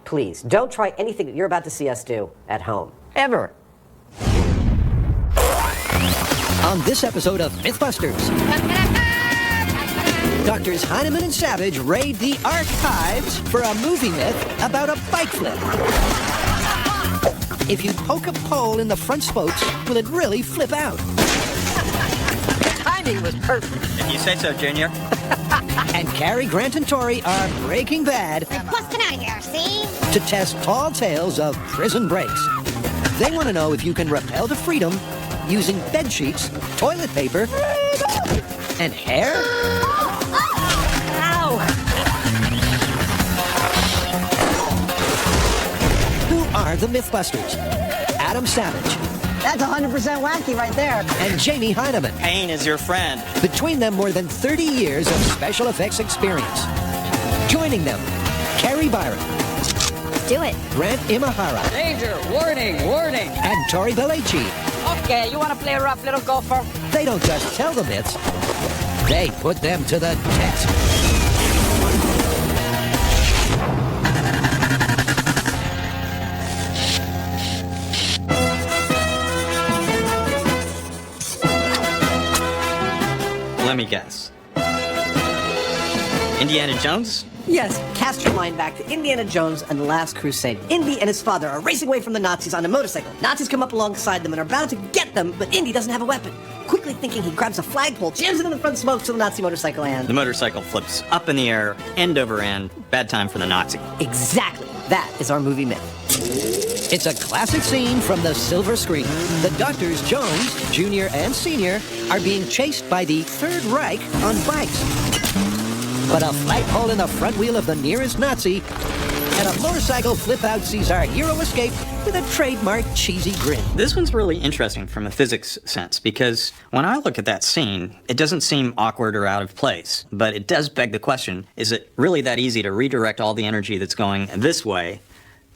please, don't try anything that you're about to see us do at home. Ever. On this episode of MythBusters, Doctors Heineman and Savage raid the archives for a movie myth about a bike flip. If you poke a pole in the front spokes, will it really flip out? The timing was perfect. If you say so, Junior. And Cary Grant and Tori are Breaking Bad Busting out of here, see? to test tall tales of prison breaks. They want to know if you can rappel to freedom using bed sheets, toilet paper, and hair? Ow! Who are the MythBusters? Adam Savage That's 100% wacky right there. and Jamie Heineman. Pain is your friend. Between them, more than 30 years of special effects experience. Joining them, Carrie Byron, Do it. Grant Imahara, Danger! Warning! Warning! and Tori Belleci. Okay, you want to play a rough little golfer? They don't just tell the myths, they put them to the test. Let me guess. Indiana Jones? Yes, cast your mind back to Indiana Jones and the Last Crusade. Indy and his father are racing away from the Nazis on a motorcycle. Nazis come up alongside them and are about to get them, but Indy doesn't have a weapon. Quickly thinking, he grabs a flagpole, jams it in the front spokes of the Nazi motorcycle, The and... motorcycle flips up in the air, end over end. Bad time for the Nazi. Exactly. That is our movie myth. It's a classic scene from the silver screen. The doctors Jones, Jr. and Sr. are being chased by the Third Reich on bikes. But a flagpole in the front wheel of the nearest Nazi and a motorcycle flip-out sees our hero escape with a trademark cheesy grin. This one's really interesting from a physics sense because when I look at that scene, it doesn't seem awkward or out of place. But it does beg the question, is it really that easy to redirect all the energy that's going this way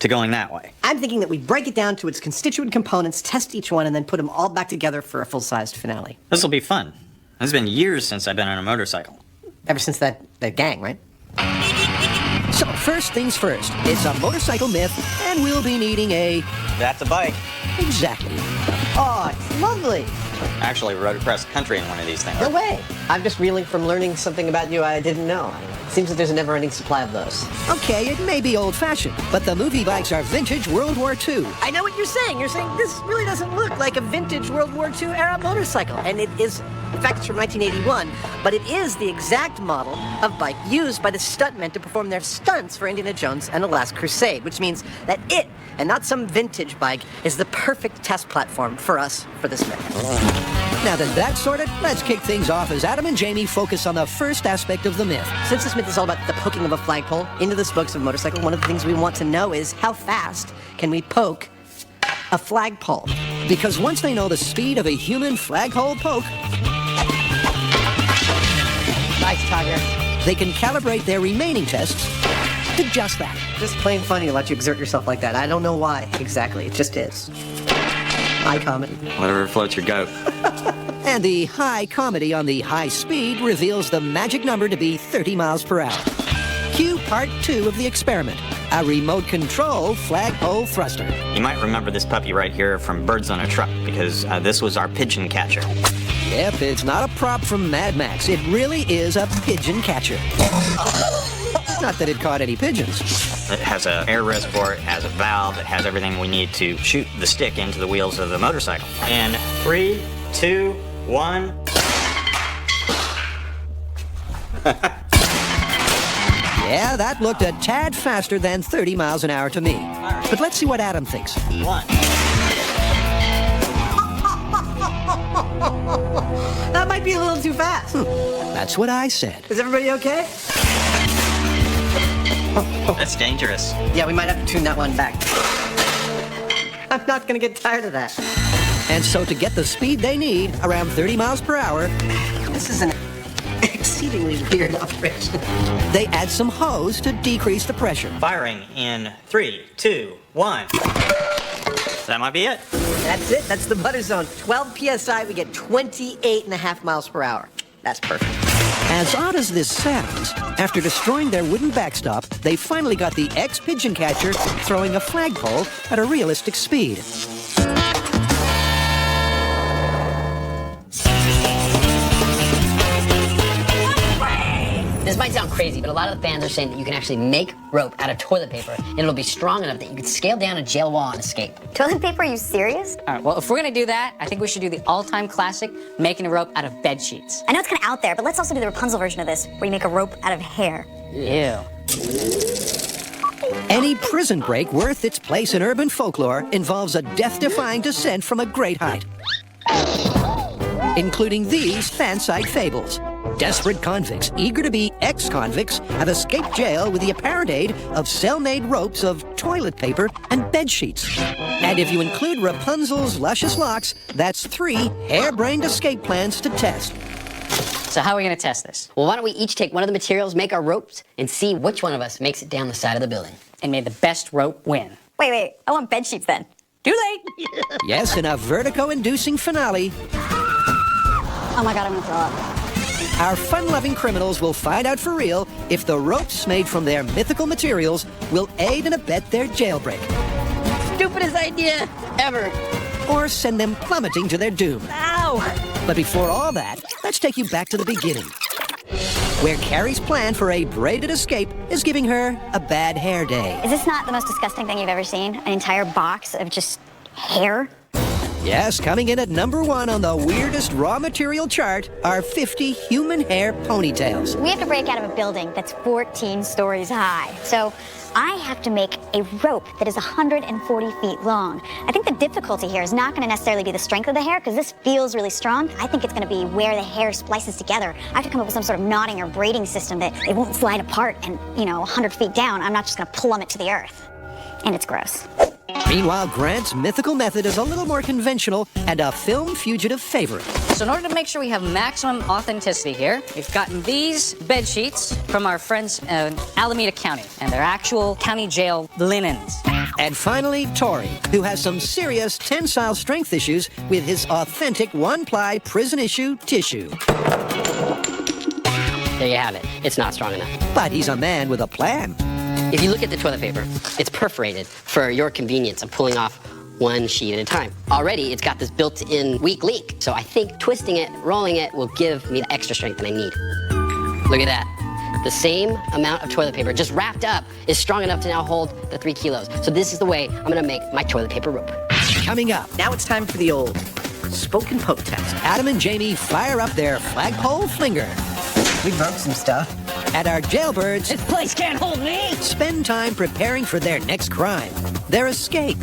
to going that way? I'm thinking that we break it down to its constituent components, test each one, and then put them all back together for a full-sized finale. This'll be fun. It's been years since I've been on a motorcycle. Ever since that gang, right? So first things first, it's a motorcycle myth, and we'll be needing a... That's a bike. Exactly. Oh, it's lovely. I actually rode across the country in one of these things. No way. I'm just reeling from learning something about you I didn't know. It seems that there's a never-ending supply of those. Okay, it may be old-fashioned, but the movie bikes are vintage World War II. I know what you're saying. You're saying this really doesn't look like a vintage World War II era motorcycle. And it is, in fact, it's from 1981, but it is the exact model of bike used by the stuntmen to perform their stunts for Indiana Jones and the Last Crusade, which means that it, and not some vintage bike, is the perfect test platform for us for this myth. Now that that's sorted, let's kick things off as Adam and Jamie focus on the first aspect of the myth. Since this myth is all about the poking of a flagpole into the spokes of a motorcycle, one of the things we want to know is how fast can we poke a flagpole? Because once they know the speed of a human flagpole poke, Nice, Tiger. they can calibrate their remaining tests to just that. Just plain funny to let you exert yourself like that. I don't know why exactly. It just is. High comedy. Whatever floats your goat. And the high comedy on the high speed reveals the magic number to be 30 miles per hour. Cue part 2 of the experiment, a remote control flagpole thruster. You might remember this puppy right here from Birds on a Truck because this was our pigeon catcher. Yep, it's not a prop from Mad Max. It really is a pigeon catcher. Not that it caught any pigeons. It has an air reservoir, it has a valve, it has everything we need to shoot the stick into the wheels of the motorcycle. In 3, 2, 1. Yeah, that looked a tad faster than 30 miles an hour to me. But let's see what Adam thinks. 1. That might be a little too fast. That's what I said. Is everybody okay? That's dangerous. Yeah, we might have to tune that one back. I'm not gonna get tired of that. And so to get the speed they need, around 30 miles per hour, This is an exceedingly weird operation. they add some hose to decrease the pressure. Firing in 3, 2, 1. That might be it. That's it. That's the butter zone. 12 PSI, we get 28.5 miles per hour. That's perfect. As odd as this sounds, after destroying their wooden backstop, they finally got the ex-pigeon catcher throwing a flagpole at a realistic speed. This might sound crazy, but a lot of the fans are saying that you can actually make rope out of toilet paper, and it'll be strong enough that you can scale down a jail wall and escape. Toilet paper, are you serious? All right, well, if we're gonna do that, I think we should do the all-time classic, making a rope out of bed sheets. I know it's kind of out there, but let's also do the Rapunzel version of this, where you make a rope out of hair. Ew. Any prison break worth its place in urban folklore involves a death-defying descent from a great height, including these fan-site fables. Desperate convicts, eager to be ex-convicts, have escaped jail with the apparent aid of cell-made ropes of toilet paper and bed sheets. And if you include Rapunzel's luscious locks, that's 3 harebrained escape plans to test. So how are we gonna test this? Well, why don't we each take one of the materials, make our ropes, and see which one of us makes it down the side of the building. And may the best rope win. Wait, I want bed sheets then. Too late! Yes, in a vertigo-inducing finale, Oh my God, I'm gonna throw up. our fun-loving criminals will find out for real if the ropes made from their mythical materials will aid and abet their jailbreak, Stupidest idea ever. or send them plummeting to their doom. Ow! But before all that, let's take you back to the beginning, where Carrie's plan for a braided escape is giving her a bad hair day. Is this not the most disgusting thing you've ever seen? An entire box of just hair? Yes, coming in at number 1 on the weirdest raw material chart are 50 human hair ponytails. We have to break out of a building that's 14 stories high. So I have to make a rope that is 140 feet long. I think the difficulty here is not going to necessarily be the strength of the hair, because this feels really strong. I think it's going to be where the hair splices together. I have to come up with some sort of knotting or braiding system that it won't slide apart and, 100 feet down, I'm not just going to plummet to the earth. And it's gross. Meanwhile, Grant's mythical method is a little more conventional and a film fugitive favorite. So in order to make sure we have maximum authenticity here, we've gotten these bed sheets from our friends in Alameda County, and they're actual county jail linens. And finally, Tori, who has some serious tensile strength issues with his authentic one-ply prison-issue tissue. There you have it. It's not strong enough. But he's a man with a plan. If you look at the toilet paper, it's perforated for your convenience of pulling off one sheet at a time. Already, it's got this built-in weak leak. So I think twisting it, rolling it, will give me the extra strength that I need. Look at that. The same amount of toilet paper, just wrapped up, is strong enough to now hold the 3 kilos. So this is the way I'm gonna make my toilet paper rope. Coming up, Now it's time for the old spoken poke test. Adam and Jamie fire up their flagpole flinger. We broke some stuff. And our jailbirds This place can't hold me! spend time preparing for their next crime, their escape.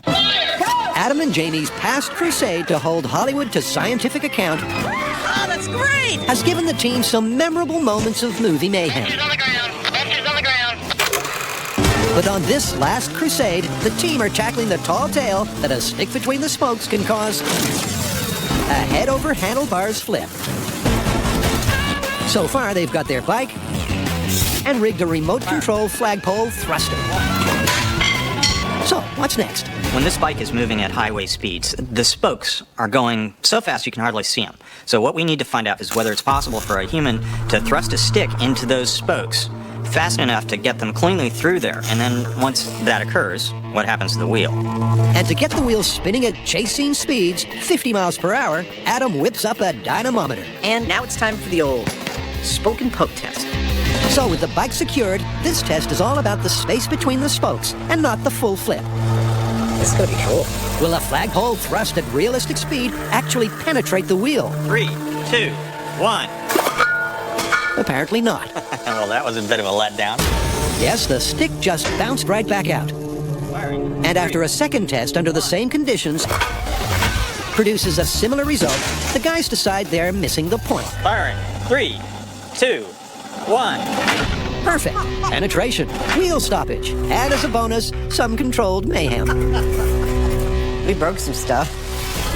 Adam and Jamie's past crusade to hold Hollywood to scientific account Oh, that's great! has given the team some memorable moments of movie mayhem. on the ground. Benches on the ground. But on this last crusade, the team are tackling the tall tale that a stick between the spokes can cause a head-over-handlebars flip. So far, they've got their bike and rigged a remote-control flagpole thruster. So, what's next? When this bike is moving at highway speeds, the spokes are going so fast you can hardly see them. So what we need to find out is whether it's possible for a human to thrust a stick into those spokes fast enough to get them cleanly through there. And then once that occurs, what happens to the wheel? And to get the wheel spinning at chase scene speeds, 50 miles per hour, Adam whips up a dynamometer. And now it's time for the old spoken poke test. So with the bike secured, this test is all about the space between the spokes and not the full flip. This is gonna be cool. Will a flagpole thrust at realistic speed actually penetrate the wheel? 3, 2, 1. Apparently not. Well, that was a bit of a letdown. Yes, the stick just bounced right back out. And after a second test under the same conditions produces a similar result, the guys decide they're missing the point. Firing. 3, 2, 1. Perfect. Penetration, wheel stoppage, and as a bonus, some controlled mayhem. We broke some stuff.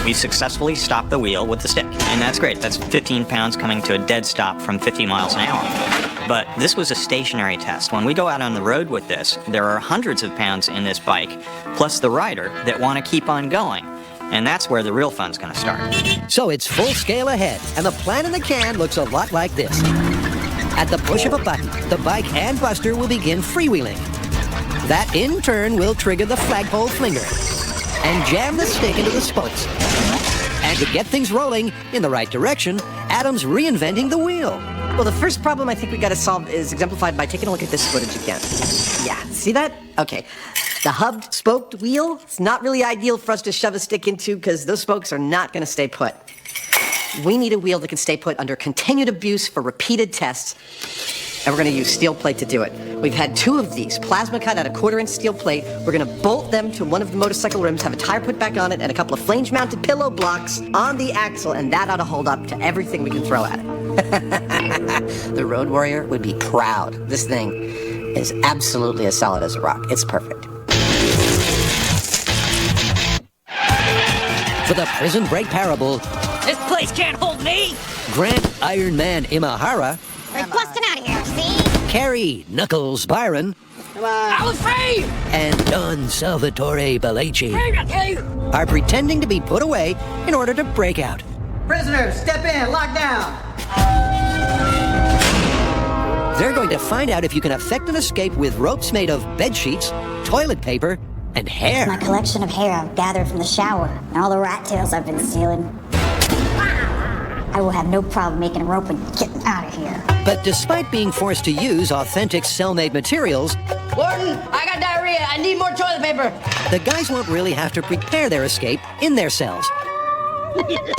We've successfully stopped the wheel with the stick. And that's great. That's 15 pounds coming to a dead stop from 50 miles an hour. But this was a stationary test. When we go out on the road with this, there are hundreds of pounds in this bike, plus the rider, that want to keep on going. And that's where the real fun's gonna start. So it's full scale ahead, and the plan in the can looks a lot like this. At the push of a button, the bike and Buster will begin freewheeling. That in turn will trigger the flagpole flinger and jam the stick into the spokes. And to get things rolling in the right direction, Adam's reinventing the wheel. Well, the first problem I think we gotta solve is exemplified by taking a look at this footage again. Yeah, see that? Okay. The hubbed, spoked wheel, it's not really ideal for us to shove a stick into because those spokes are not gonna stay put. We need a wheel that can stay put under continued abuse for repeated tests, and we're gonna use steel plate to do it. We've had 2 of these, plasma cut out of 1/4-inch steel plate. We're gonna bolt them to one of the motorcycle rims, have a tire put back on it, and a couple of flange-mounted pillow blocks on the axle, and that ought to hold up to everything we can throw at it. The Road Warrior would be proud. This thing is absolutely as solid as a rock. It's perfect. For the Prison Break parable, This place can't hold me! Grant Iron Man Imahara, We're busting out of here, see? Carrie Knuckles Byron, I was free! and Don Salvatore Belleci are pretending to be put away in order to break out. Prisoners, step in, lock down. They're going to find out if you can effect an escape with ropes made of bed sheets, toilet paper, and My hair. collection of hair I've gathered from the shower and all the rat tails I've been stealing. I will have no problem making a rope and getting out of here. But despite being forced to use authentic cell-made materials, Gordon, I got diarrhea. I need more toilet paper. the guys won't really have to prepare their escape in their cells.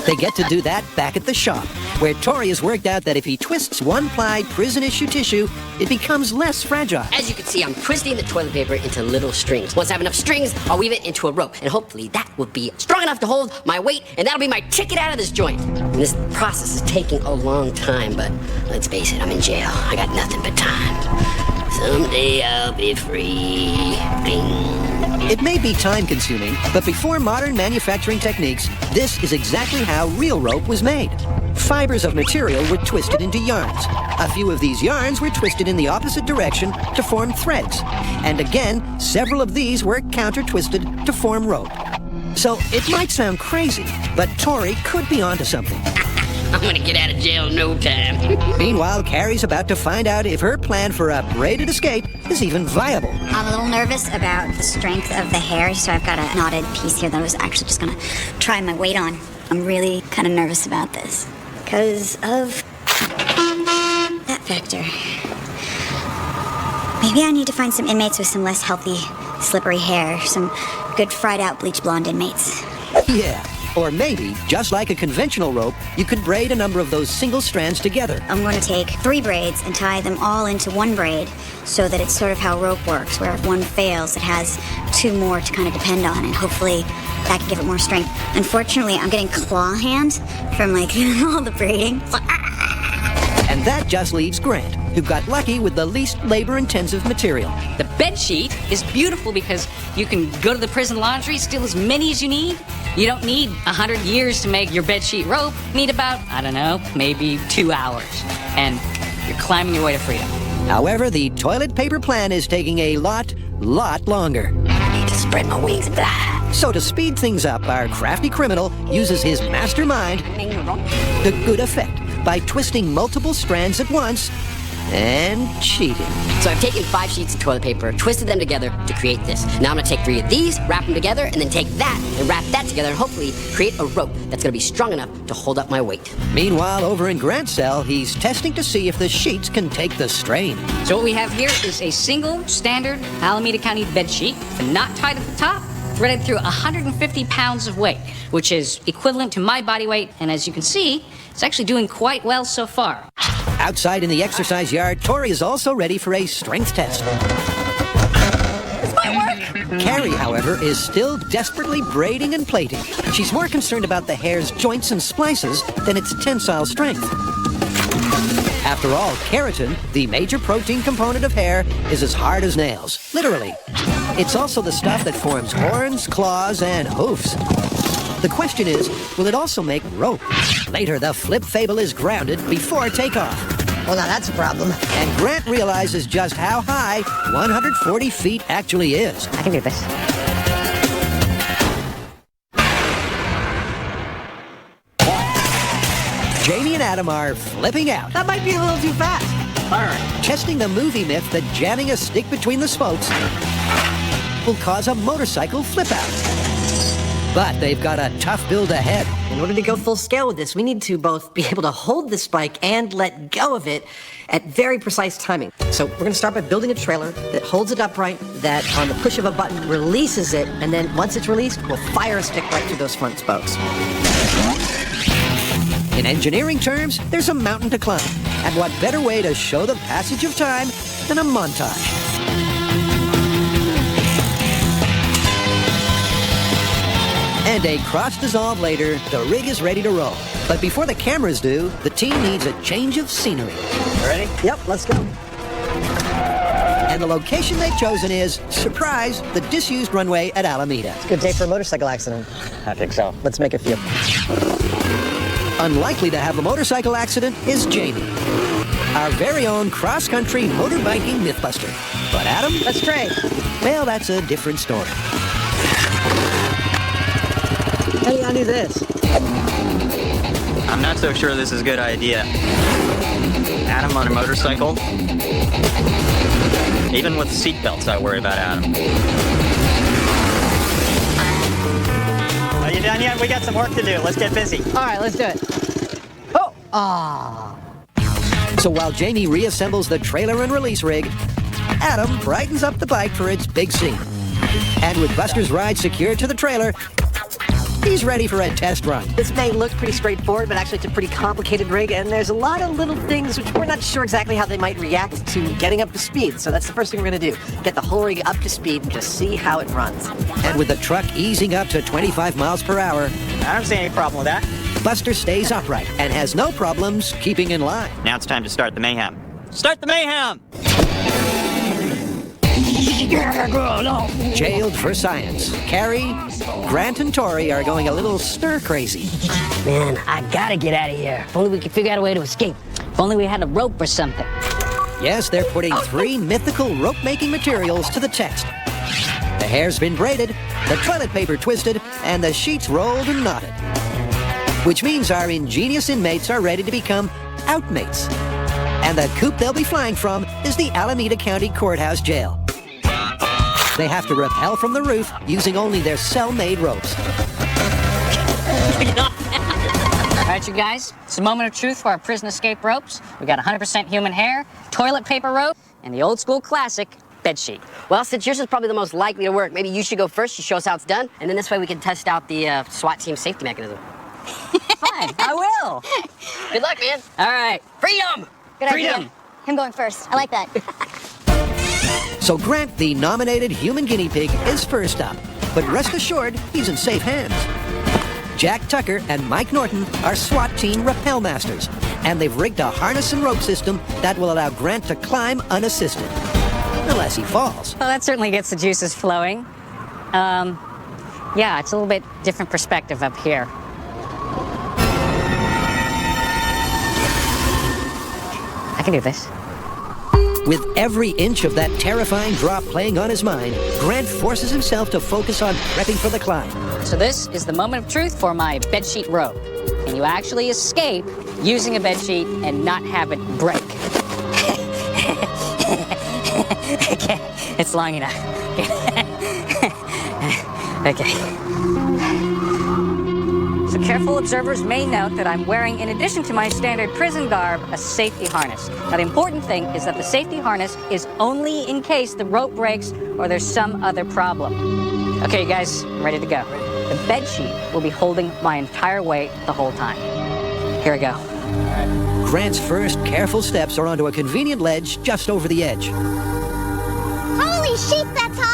They get to do that back at the shop, where Tori has worked out that if he twists one-ply prison-issue tissue, it becomes less fragile. As you can see, I'm twisting the toilet paper into little strings. Once I have enough strings, I'll weave it into a rope, and hopefully that will be strong enough to hold my weight, and that'll be my ticket out of this joint. And this process is taking a long time, but let's face it, I'm in jail. I got nothing but time. Someday I'll be free. Bing. It may be time-consuming, but before modern manufacturing techniques, this is exactly how real rope was made. Fibers of material were twisted into yarns. A few of these yarns were twisted in the opposite direction to form threads. And again, several of these were counter-twisted to form rope. So it might sound crazy, but Tori could be onto something. I'm gonna get out of jail in no time. Meanwhile, Carrie's about to find out if her plan for a braided escape is even viable. I'm a little nervous about the strength of the hair, so I've got a knotted piece here that I was actually just gonna try my weight on. I'm really kind of nervous about this because of that factor. Maybe I need to find some inmates with some less healthy, slippery hair, some good fried out bleach blonde inmates. Yeah. Or maybe, just like a conventional rope, you could braid a number of those single strands together. I'm going to take 3 braids and tie them all into one braid so that it's sort of how rope works, where if one fails, it has 2 more to kind of depend on, and hopefully that can give it more strength. Unfortunately, I'm getting claw hand from like all the braiding. And that just leaves Grant, who got lucky with the least labor-intensive material. The bed sheet is beautiful because you can go to the prison laundry, steal as many as you need. You don't need 100 years to make your bed sheet rope. You need about, I don't know, maybe 2 hours. And you're climbing your way to freedom. However, the toilet paper plan is taking a lot longer. I need to spread my wings and fly. So to speed things up, our crafty criminal uses his mastermind to good effect by twisting multiple strands at once and cheating. So I've taken 5 sheets of toilet paper, twisted them together to create this. Now I'm gonna take 3 of these, wrap them together, and then take that and wrap that together and hopefully create a rope that's gonna be strong enough to hold up my weight. Meanwhile, over in Grant's cell, he's testing to see if the sheets can take the strain. So what we have here is a single standard Alameda County bed sheet, a knot tied at the top, threaded through 150 pounds of weight, which is equivalent to my body weight, and as you can see, it's actually doing quite well so far. Outside in the exercise yard, Tori is also ready for a strength test. This might work. Carrie, however, is still desperately braiding and plaiting. She's more concerned about the hair's joints and splices than its tensile strength. After all, keratin, the major protein component of hair, is as hard as nails, literally. It's also the stuff that forms horns, claws, and hoofs. The question is, will it also make rope? Later, the flip fable is grounded before takeoff. Well, now that's a problem. And Grant realizes just how high 140 feet actually is. I can do this. Jamie and Adam are flipping out, That might be a little too fast. All right. testing the movie myth that jamming a stick between the spokes will cause a motorcycle flip out. But they've got a tough build ahead. In order to go full scale with this, we need to both be able to hold this bike and let go of it at very precise timing. So we're going to start by building a trailer that holds it upright, that on the push of a button releases it, and then once it's released, we'll fire a stick right through those front spokes. In engineering terms, there's a mountain to climb. And what better way to show the passage of time than a montage? And a cross-dissolve later, the rig is ready to roll. But before the cameras do, the team needs a change of scenery. Ready? Yep, let's go. And the location they've chosen is, surprise, the disused runway at Alameda. Good day for a motorcycle accident. I think so. Let's make a few. Unlikely to have a motorcycle accident is Jamie, our very own cross-country motorbiking mythbuster. But Adam? Let's trade. Well, that's a different story. How do you undo this? I'm not so sure this is a good idea. Adam on a motorcycle? Even with seatbelts, I worry about Adam. Are you done yet? We got some work to do. Let's get busy. All right, let's do it. Oh! So while Jamie reassembles the trailer and release rig, Adam brightens up the bike for its big scene. And with Buster's ride secured to the trailer, he's ready for a test run. This may look pretty straightforward, but actually it's a pretty complicated rig, and there's a lot of little things which we're not sure exactly how they might react to getting up to speed. So that's the first thing we're going to do. Get the whole rig up to speed and just see how it runs. And with the truck easing up to 25 miles per hour, I don't see any problem with that. Buster stays upright and has no problems keeping in line. Now it's time to start the mayhem. Start the mayhem! Jailed for science. Carrie, Grant, and Tori are going a little stir-crazy. Man, I gotta get out of here. If only we could figure out a way to escape. If only we had a rope or something. Yes, they're putting 3 mythical rope-making materials to the test. The hair's been braided, the toilet paper twisted, and the sheets rolled and knotted. Which means our ingenious inmates are ready to become outmates. And the coop they'll be flying from is the Alameda County Courthouse Jail. They have to rappel from the roof using only their cell-made ropes. All right, you guys, it's a moment of truth for our prison escape ropes. We got 100% human hair, toilet paper rope, and the old school classic bed sheet. Well, since yours is probably the most likely to work, maybe you should go first. You show us how it's done, and then this way we can test out the SWAT team safety mechanism. Fine, I will. Good luck, man. All right. Freedom! Good Freedom. idea. Him going first. I like that. So Grant, the nominated human guinea pig, is first up. But rest assured, he's in safe hands. Jack Tucker and Mike Norton are SWAT team rappel masters, and they've rigged a harness and rope system that will allow Grant to climb unassisted. Unless he falls. Well, that certainly gets the juices flowing. Yeah, it's a little bit different perspective up here. I can do this. With every inch of that terrifying drop playing on his mind, Grant forces himself to focus on prepping for the climb. So this is the moment of truth for my bedsheet rope. Can you actually escape using a bedsheet and not have it break? Okay, it's long enough. Okay. So careful observers may note that I'm wearing, in addition to my standard prison garb, a safety harness. Now the important thing is that the safety harness is only in case the rope breaks or there's some other problem. Okay, you guys, I'm ready to go. The bed sheet will be holding my entire weight the whole time. Here we go. Grant's first careful steps are onto a convenient ledge just over the edge. Holy sheep, that's high!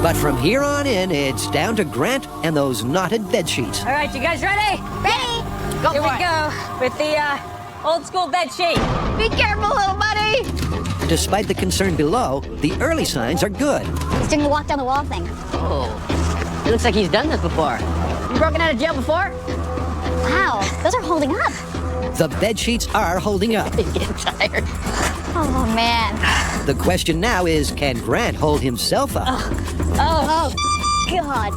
But from here on in, it's down to Grant and those knotted bed sheets. All right, you guys ready? Ready? Here we go with the old school bed sheet. Be careful, little buddy! Despite the concern below, the early signs are good. He's doing the walk down the wall thing. Oh, it looks like he's done this before. You broken out of jail before? Wow, those are holding up. The bed sheets are holding up. He's getting tired. Oh, man. The question now is, can Grant hold himself up? Oh, God.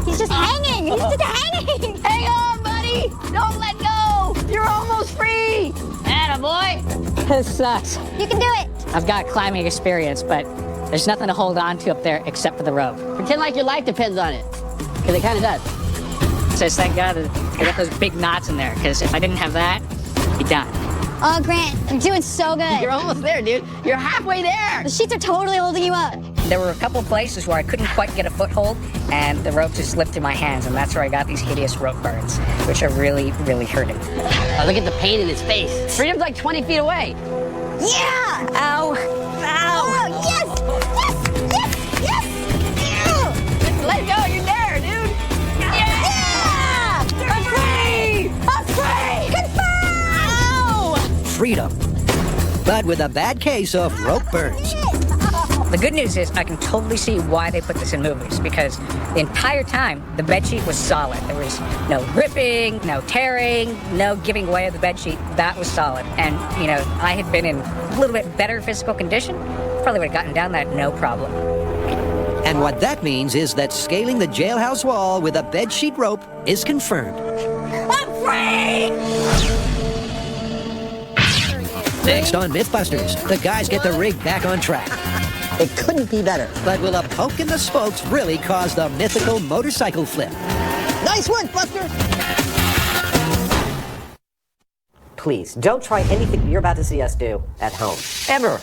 He's just hanging. He's just hanging. Hang on, buddy! Don't let go! You're almost free! Attaboy! This sucks. You can do it. I've got climbing experience, but there's nothing to hold on to up there except for the rope. Pretend like your life depends on it. Because it kind of does. So thank God that I got those big knots in there, because if I didn't have that, I'd be done. Oh, Grant, you're doing so good. You're almost there, dude. You're halfway there. The sheets are totally holding you up. There were a couple places where I couldn't quite get a foothold, and the rope just slipped through my hands, and that's where I got these hideous rope burns, which are really, really hurting. Oh, look at the pain in his face. Freedom's like 20 feet away. Yeah! Ow! Ow! Oh, yes! Yes! Yes! Yes! Let go. You're there, dude. Yeah! I'm free. I'm free! Confirmed! Ow! Freedom. But with a bad case of rope burns. The good news is I can totally see why they put this in movies, because the entire time the bedsheet was solid. There was no ripping, no tearing, no giving way of the bedsheet. That was solid. And, you know, I had been in a little bit better physical condition, probably would have gotten down that no problem. And what that means is that scaling the jailhouse wall with a bedsheet rope is confirmed. I'm free! Next on MythBusters, the guys get the rig back on track. It couldn't be better. But will a poke in the spokes really cause the mythical motorcycle flip? Nice work, Buster! Please, don't try anything you're about to see us do at home. Ever.